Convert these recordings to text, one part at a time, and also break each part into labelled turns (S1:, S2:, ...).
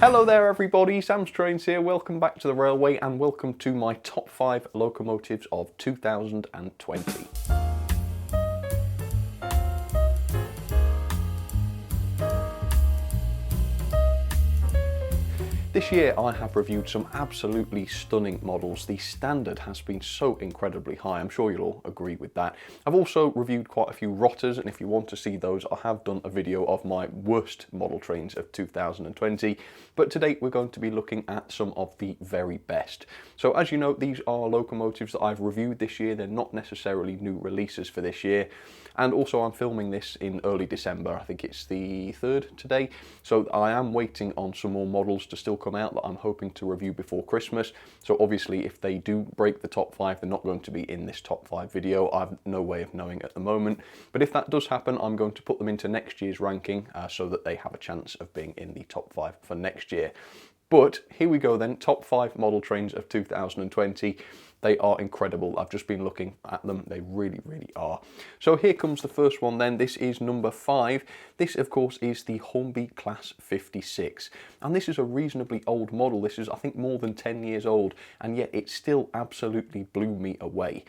S1: Hello there everybody, Sam's Trains here, welcome back to the railway and welcome to my top 5 locomotives of 2020. This year I have reviewed some absolutely stunning models. The standard has been so incredibly high, I'm sure you'll all agree with that. I've also reviewed quite a few rotters, and if you want to see those, I have done a video of my worst model trains of 2020. But today we're going to be looking at some of the very best. So as you know, these are locomotives that I've reviewed this year. They're not necessarily new releases for this year. And also I'm filming this in early December, I think it's the 3rd today. So I am waiting on some more models to still come out that I'm hoping to review before Christmas. So obviously if they do break the top 5, they're not going to be in this top 5 video. I've no way of knowing at the moment. But if that does happen, I'm going to put them into next year's ranking so that they have a chance of being in the top 5 for next year. But here we go then, top 5 model trains of 2020. They are incredible. I've just been looking at them. They really, really are. So here comes the first one then. This is number 5. This, of course, is the Hornby Class 56. And this is a reasonably old model. This is, I think, more than 10 years old, and yet it still absolutely blew me away.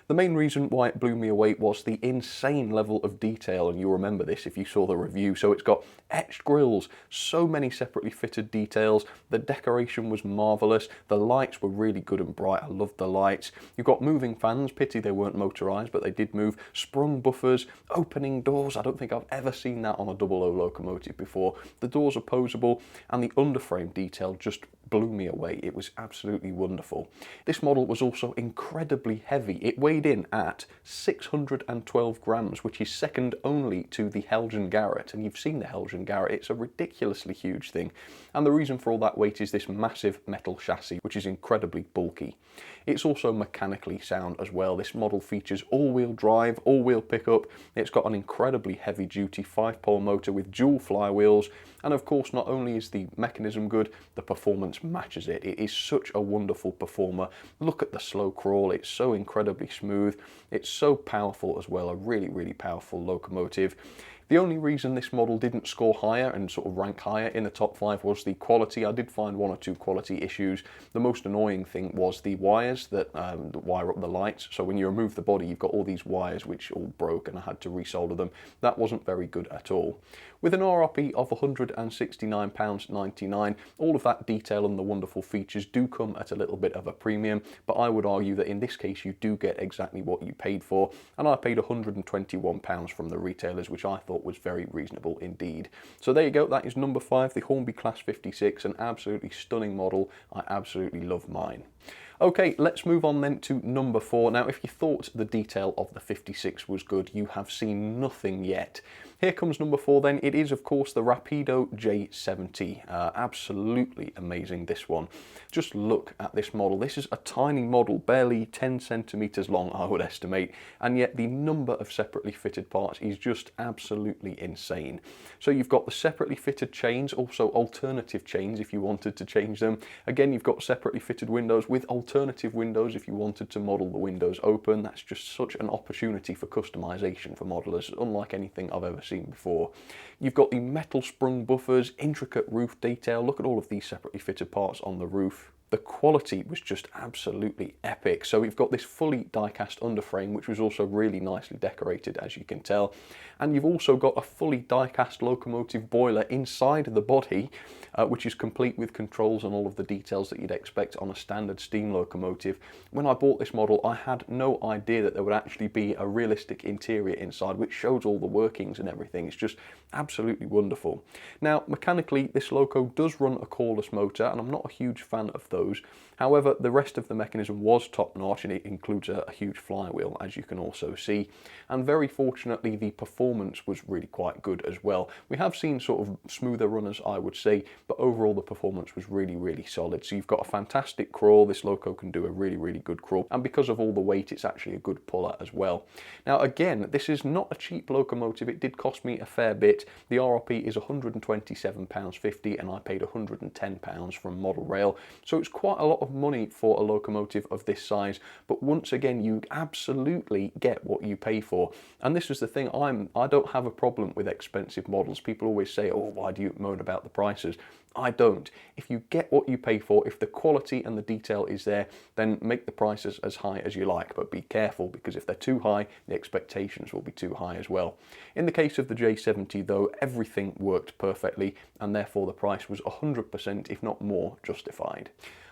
S1: The main reason why it blew me away was the insane level of detail, and you'll remember this if you saw the review. So it's got etched grills, so many separately fitted details, the decoration was marvellous, the lights were really good and bright, I loved the lights. You've got moving fans, pity they weren't motorised, but they did move, sprung buffers, opening doors. I don't think I've ever seen that on a 00 locomotive before. The doors are posable, and the underframe detail just blew me away. It was absolutely wonderful. This model was also incredibly heavy. It weighed in at 612 grams, which is second only to the Helgen Garrett. And you've seen the Helgen Garrett, it's a ridiculously huge thing. And the reason for all that weight is this massive metal chassis, which is incredibly bulky. It's also mechanically sound as well. This model features all-wheel drive, all-wheel pickup. It's got an incredibly heavy-duty 5-pole motor with dual flywheels. And of course, not only is the mechanism good, the performance matches it. It is such a wonderful performer. Look at the slow crawl. It's so incredibly smooth. It's so powerful as well. A really, really powerful locomotive. The only reason this model didn't score higher and sort of rank higher in the top 5 was the quality. I did find 1 or 2 quality issues. The most annoying thing was the wires that wire up the lights. So when you remove the body, you've got all these wires which all broke and I had to resolder them. That wasn't very good at all. With an RRP of £169.99, all of that detail and the wonderful features do come at a little bit of a premium, but I would argue that in this case you do get exactly what you paid for, and I paid £121 from the retailers, which I thought was very reasonable indeed. So there you go, that is number 5, the Hornby Class 56, an absolutely stunning model. I absolutely love mine. Okay, let's move on then to number 4. Now, if you thought the detail of the 56 was good, you have seen nothing yet. Here comes number 4 then. It is, of course, the Rapido J70. Absolutely amazing, this one. Just look at this model. This is a tiny model, barely 10 centimetres long, I would estimate, and yet the number of separately fitted parts is just absolutely insane. So you've got the separately fitted chains, also alternative chains if you wanted to change them. Again, you've got separately fitted windows with alternative windows if you wanted to model the windows open. That's just such an opportunity for customization for modelers, unlike anything I've ever seen before. You've got the metal sprung buffers, intricate roof detail. Look at all of these separately fitted parts on the roof. The quality was just absolutely epic. So we've got this fully die-cast underframe, which was also really nicely decorated, as you can tell. And you've also got a fully die-cast locomotive boiler inside the body, which is complete with controls and all of the details that you'd expect on a standard steam locomotive. When I bought this model, I had no idea that there would actually be a realistic interior inside, which shows all the workings and everything. It's just absolutely wonderful. Now, mechanically, this loco does run a coreless motor, and I'm not a huge fan of those. However, the rest of the mechanism was top-notch, and it includes a huge flywheel, as you can also see. And very fortunately, the performance was really quite good as well. We have seen sort of smoother runners, I would say, but overall the performance was really, really solid. So you've got a fantastic crawl. This loco can do a really, really good crawl. And because of all the weight, it's actually a good puller as well. Now, again, this is not a cheap locomotive. It did cost me a fair bit. The RRP is £127.50, and I paid £110 from Model Rail. So it's quite a lot of money for a locomotive of this size, but once again, you absolutely get what you pay for. And this is the thing, I don't have a problem with expensive models. People always say, oh, why do you moan about the prices? I don't. If you get what you pay for, if the quality and the detail is there, then make the prices as high as you like, but be careful, because if they're too high, the expectations will be too high as well. In the case of the J70 though, everything worked perfectly, and therefore the price was 100%, if not more, justified.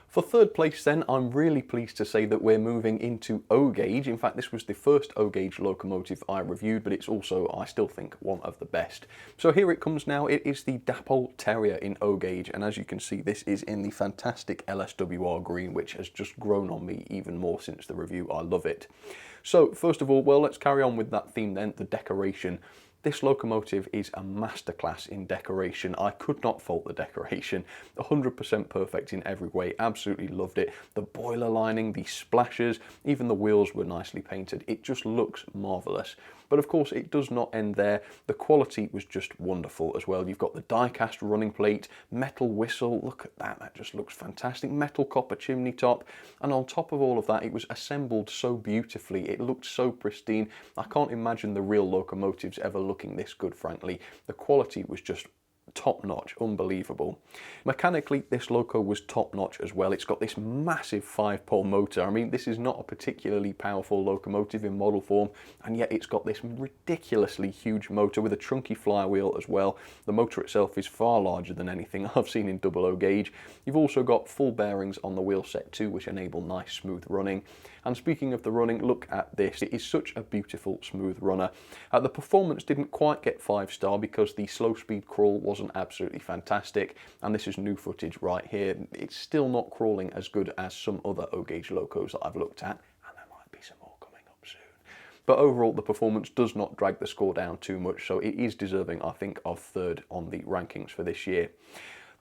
S1: For third place then, I'm really pleased to say that we're moving into O gauge. In fact, this was the first O gauge locomotive I reviewed, but it's also, I still think, one of the best. So here it comes now. It is the Dapol Terrier in O gauge, and as you can see, this is in the fantastic LSWR green, which has just grown on me even more since the review. I love it. So first of all, well, let's carry on with that theme then, the decoration. This locomotive is a masterclass in decoration. I could not fault the decoration. 100% perfect in every way. Absolutely loved it. The boiler lining, the splashes, even the wheels were nicely painted. It just looks marvellous. But of course, it does not end there. The quality was just wonderful as well. You've got the die-cast running plate, metal whistle. Look at that. That just looks fantastic. Metal copper chimney top. And on top of all of that, it was assembled so beautifully. It looked so pristine. I can't imagine the real locomotives ever looking this good, frankly. The quality was just top-notch, unbelievable. Mechanically, this loco was top-notch as well. It's got this massive 5-pole motor. I mean, this is not a particularly powerful locomotive in model form, and yet it's got this ridiculously huge motor with a trunky flywheel as well. The motor itself is far larger than anything I've seen in double O gauge. You've also got full bearings on the wheel set too, which enable nice smooth running. And speaking of the running, look at this. It is such a beautiful smooth runner. The performance didn't quite get 5-star because the slow speed crawl wasn't absolutely fantastic, and this is new footage right here. It's still not crawling as good as some other O gauge locos that I've looked at, and there might be some more coming up soon. But overall, the performance does not drag the score down too much, so it is deserving, I think, of third on the rankings for this year.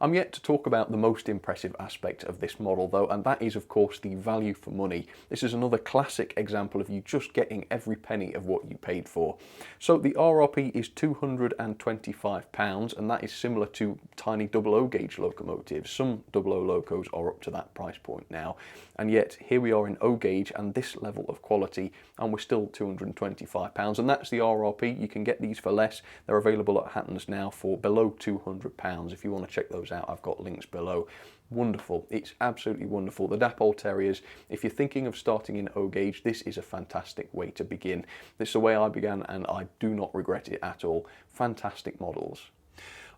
S1: I'm yet to talk about the most impressive aspect of this model though, and that is of course the value for money. This is another classic example of you just getting every penny of what you paid for. So the RRP is £225, and that is similar to tiny double O gauge locomotives. Some double O locos are up to that price point now, and yet here we are in O gauge and this level of quality, and we're still £225, and that's the RRP. You can get these for less. They're available at Hatton's now for below £200 if you want to check those out. I've got links below. Wonderful. It's absolutely wonderful. The Dapol Terriers, if you're thinking of starting in O gauge, this is a fantastic way to begin. This is the way I began, and I do not regret it at all. Fantastic models.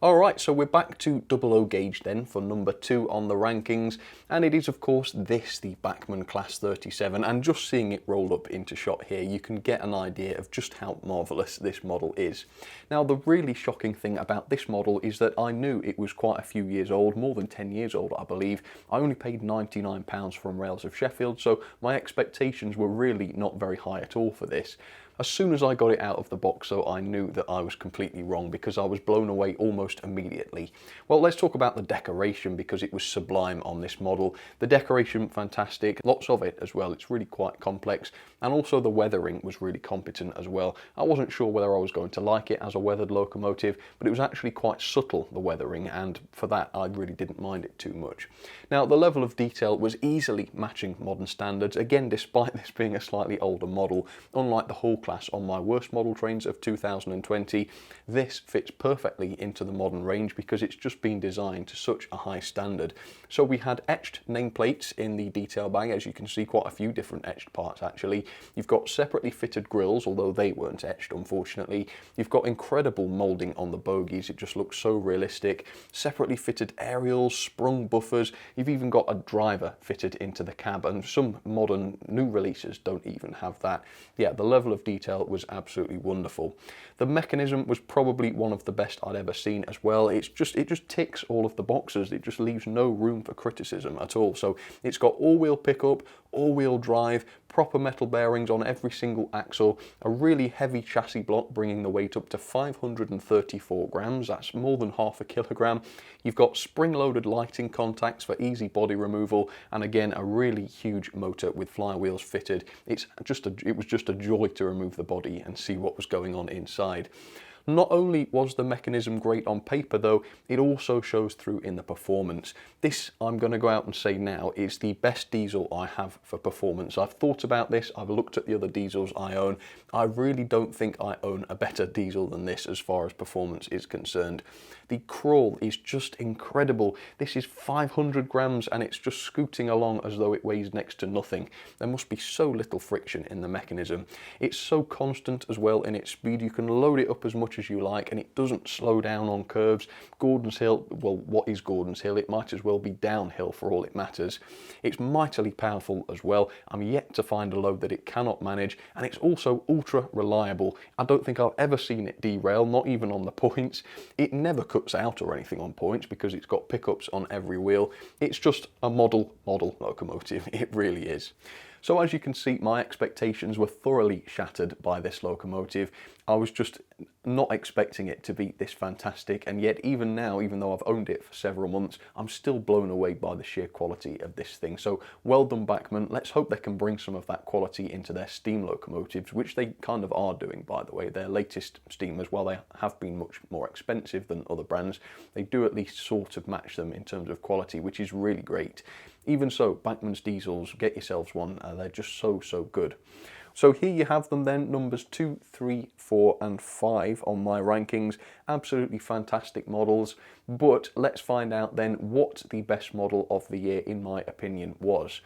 S1: Alright, so we're back to double O gauge then for number 2 on the rankings, and it is of course this, the Bachmann Class 37, and just seeing it roll up into shot here, you can get an idea of just how marvellous this model is. Now, the really shocking thing about this model is that I knew it was quite a few years old, more than 10 years old I believe. I only paid £99 from Rails of Sheffield, so my expectations were really not very high at all for this. As soon as I got it out of the box, though, I knew that I was completely wrong because I was blown away almost immediately. Well, let's talk about the decoration because it was sublime on this model. The decoration, fantastic, lots of it as well. It's really quite complex, and also the weathering was really competent as well. I wasn't sure whether I was going to like it as a weathered locomotive, but it was actually quite subtle, the weathering, and for that I really didn't mind it too much. Now, the level of detail was easily matching modern standards, again despite this being a slightly older model. Unlike the Hall class on my worst model trains of 2020, this fits perfectly into the modern range because it's just been designed to such a high standard. So we had etched nameplates in the detail bag, as you can see, quite a few different etched parts actually. You've got separately fitted grills, although they weren't etched unfortunately. You've got incredible moulding on the bogies, it just looks so realistic. Separately fitted aerials, sprung buffers, you've even got a driver fitted into the cab, and some modern new releases don't even have that. Yeah, the level of detail was absolutely wonderful. The mechanism was probably one of the best I'd ever seen as well. It just ticks all of the boxes. It just leaves no room for criticism at all. So it's got all-wheel pickup, all-wheel drive, proper metal bearings on every single axle, a really heavy chassis block bringing the weight up to 534 grams, that's more than half a kilogram. You've got spring-loaded lighting contacts for easy body removal, and again a really huge motor with flywheels fitted. It was just a joy to remove the body and see what was going on inside. Not only was the mechanism great on paper though, it also shows through in the performance. This, I'm going to go out and say now, is the best diesel I have for performance. I've thought about this, I've looked at the other diesels I own. I really don't think I own a better diesel than this as far as performance is concerned. The crawl is just incredible. This is 500 grams and it's just scooting along as though it weighs next to nothing. There must be so little friction in the mechanism. It's so constant as well in its speed. You can load it up as much as you like and it doesn't slow down on curves. Gordon's Hill, well, what is Gordon's Hill? It might as well be downhill for all it matters. It's mightily powerful as well. I'm yet to find a load that it cannot manage, and it's also ultra reliable. I don't think I've ever seen it derail, not even on the points. It never cuts out or anything on points because it's got pickups on every wheel. It's just a model locomotive. It really is. So as you can see, my expectations were thoroughly shattered by this locomotive. I was just not expecting it to be this fantastic, and yet even now, even though I've owned it for several months, I'm still blown away by the sheer quality of this thing. So well done, Bachmann. Let's hope they can bring some of that quality into their steam locomotives, which they kind of are doing, by the way. Their latest steamers, while they have been much more expensive than other brands, they do at least sort of match them in terms of quality, which is really great. Even so, Bachmann's diesels, get yourselves one. They're just so good. So here you have them then, numbers 2, 3, 4 and 5 on my rankings. Absolutely fantastic models, but let's find out then what the best model of the year in my opinion was.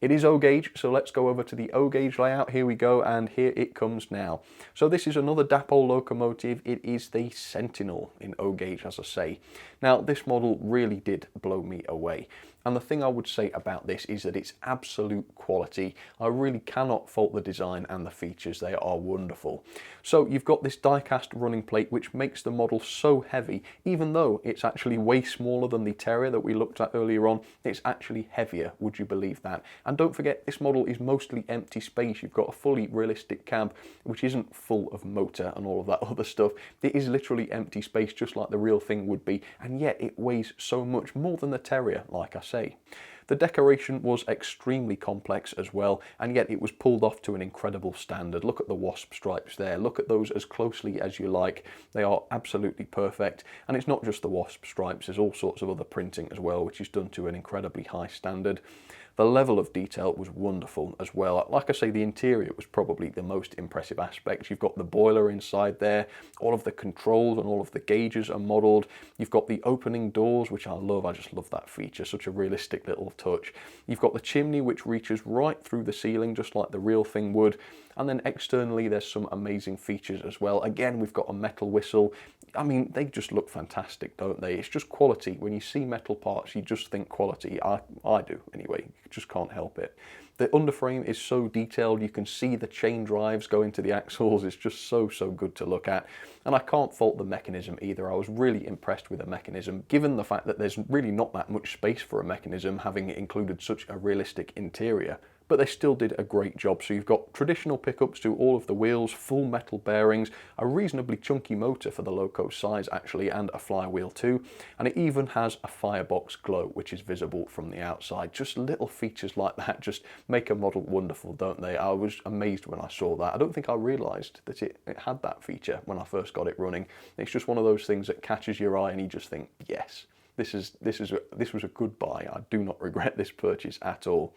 S1: It is O gauge, so let's go over to the O gauge layout. Here we go, and here it comes now. So this is another Dapol locomotive. It is the Sentinel in O gauge, as I say. Now, this model really did blow me away. And the thing I would say about this is that it's absolute quality. I really cannot fault the design and the features. They are wonderful. So you've got this die-cast running plate, which makes the model so heavy, even though it's actually way smaller than the Terrier that we looked at earlier on. It's actually heavier, would you believe that? And don't forget, this model is mostly empty space. You've got a fully realistic cab, which isn't full of motor and all of that other stuff. It is literally empty space, just like the real thing would be, and yet it weighs so much more than the Terrier, like I say. The decoration was extremely complex as well, and yet it was pulled off to an incredible standard. Look at the wasp stripes there. Look at those as closely as you like. They are absolutely perfect. And it's not just the wasp stripes, there's all sorts of other printing as well, which is done to an incredibly high standard. The level of detail was wonderful as well. Like I say, the interior was probably the most impressive aspect. You've got the boiler inside there, all of the controls and all of the gauges are modelled. You've got the opening doors, which I love. I just love that feature, such a realistic little touch. You've got the chimney, which reaches right through the ceiling, just like the real thing would. And then externally, there's some amazing features as well. Again, we've got a metal whistle. I mean, they just look fantastic, don't they? It's just quality. When you see metal parts, you just think quality. I do, anyway. You just can't help it. The underframe is so detailed. You can see the chain drives go into the axles. It's just so good to look at. And I can't fault the mechanism either. I was really impressed with the mechanism, given the fact that there's really not that much space for a mechanism, having included such a realistic interior. But they still did a great job. So you've got traditional pickups to all of the wheels, full metal bearings, a reasonably chunky motor for the loco's size actually, and a flywheel too. And it even has a firebox glow, which is visible from the outside. Just little features like that just make a model wonderful, don't they? I was amazed when I saw that. I don't think I realised that it had that feature when I first got it running. It's just one of those things that catches your eye and you just think, yes. This was a good buy. I do not regret this purchase at all.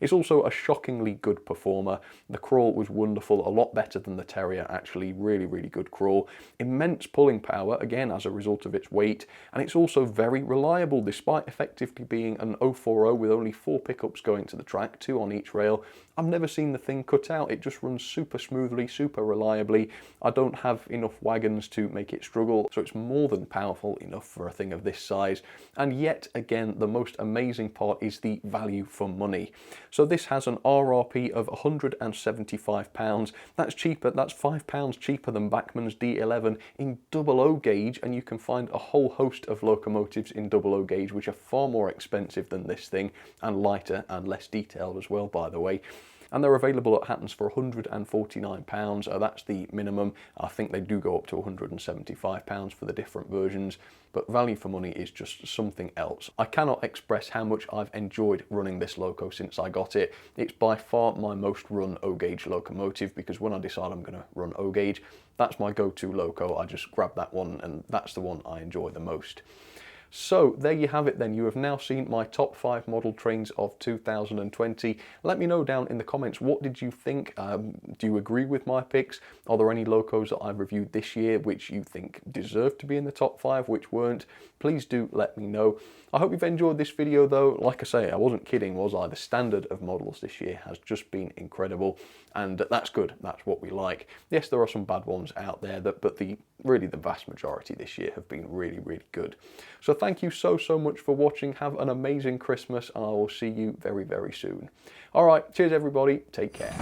S1: It's also a shockingly good performer. The crawl was wonderful, a lot better than the Terrier actually, really good crawl. Immense pulling power, again as a result of its weight, and it's also very reliable despite effectively being an 040 with only 4 pickups going to the track, 2 on each rail. I've never seen the thing cut out. It just runs super smoothly, super reliably. I don't have enough wagons to make it struggle, so it's more than powerful enough for a thing of this size. And yet again, the most amazing part is the value for money. So this has an RRP of £175. That's cheaper, that's £5 cheaper than Bachmann's D11 in double O gauge, and you can find a whole host of locomotives in double O gauge which are far more expensive than this thing, and lighter and less detailed as well, by the way. and they're available at Hatton's for £149. That's the minimum. I think they do go up to £175 for the different versions, but value for money is just something else. I cannot express how much I've enjoyed running this loco since I got it. It's by far my most run O-gauge locomotive, because when I decide I'm going to run O-gauge, that's my go-to loco. I just grab that one, and that's the one I enjoy the most. So there you have it then. You have now seen my top 5 model trains of 2020. Let me know down in the comments, what did you think? Do you agree with my picks? Are there any locos that I've reviewed this year which you think deserve to be in the top 5, which weren't? Please do let me know. I hope you've enjoyed this video though. Like I say, I wasn't kidding, was I? The standard of models this year has just been incredible, and that's good. That's what we like. Yes, there are some bad ones out there, but really the vast majority this year have been really, really good. So thank you so much for watching. Have an amazing Christmas, and I will see you very, very soon. All right, cheers everybody. Take care.